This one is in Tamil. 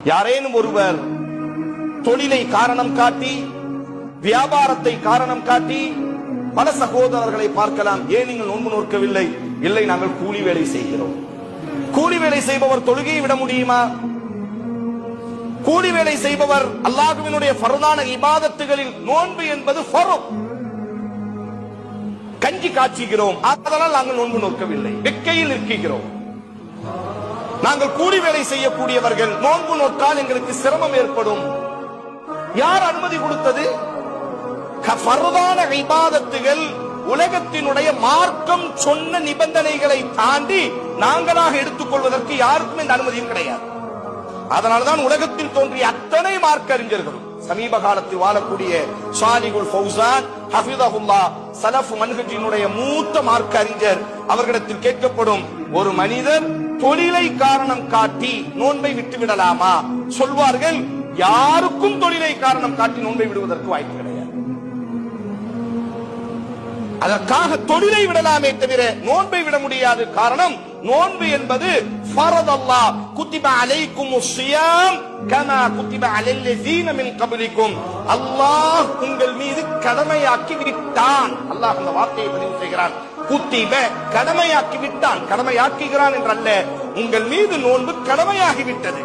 யாரேனும் ஒருவர் தொழிலை காரணம் காட்டி, வியாபாரத்தை காரணம் காட்டி, பல சகோதரர்களை பார்க்கலாம். ஏன் நீங்கள் நோன்பு நோக்கவில்லை? இல்லை, நாங்கள் கூலி வேலை செய்கிறோம். கூலி வேலை செய்பவர் தொழுகையை விட முடியுமா? கூலி வேலை செய்பவர் அல்லாஹ்வினுடைய ஃபர்தான இபாதத்துகளில் நோன்பு என்பது ஃபர்த். கஞ்சி காய்ச்சுகிறோம், அதனால் நாங்கள் நோன்பு நோக்கவில்லை, வெக்கையில் நிற்கிறோம். நாங்கள் கூலி வேலை செய்யக்கூடியவர்கள், நோன்பு நோக்கால் எங்களுக்கு சிரமம் ஏற்படும். யார் அனுமதி கொடுத்தது? ஃபர்தான இபாதத்துகள் உலகத்தினுடைய மார்க்கம் சொன்ன நிபந்தனைகளை தாண்டி நாங்களாக எடுத்துக்கொள்வதற்கு யாருக்கும் இந்த அனுமதியும் கிடையாது. அதனால்தான் உலகத்தில் தோன்றிய அத்தனை மார்க்க அறிஞர்களும், சமீப காலத்தில் வாழக்கூடிய ஷாலிகுல் ஃபௌசான் ஹஃபிதஹுல்லாஹ், சலஃப் மன்ஹஜினுடைய மூத்த மார்க்க அறிஞர், அவர்களிடத்தில் கேட்கப்படும், ஒரு மனிதர் தொழிலை காரணம் காட்டி நோன்பை விட்டு விடலாமா? சொல்வார்கள், யாருக்கும் தொழிலை காரணம் காட்டி நோன்பை விடுவதற்கு வாய்ப்பு கிடையாது. அதற்காக தொழிலை விடலாமே தவிர நோன்பை விட முடியாது. காரணம், நோன்பு என்பது ஃபரதல்லாஹ், குத்திப அலைக்குமுஸ் ஸியாம் கமா குத்திப அலல்லஸீன மின் கப்லிக்கும். அல்லாஹ் உங்கள் மீது கடமையாக்கி விட்டான். அல்லாஹ் அந்த வார்த்தையை பதிவு செய்கிறான். குத்திப, கடமையாக்கி விட்டான். கடமையாக்குகிறான் என்றல்ல, உங்கள் மீது நோன்பு கடமையாகி விட்டது.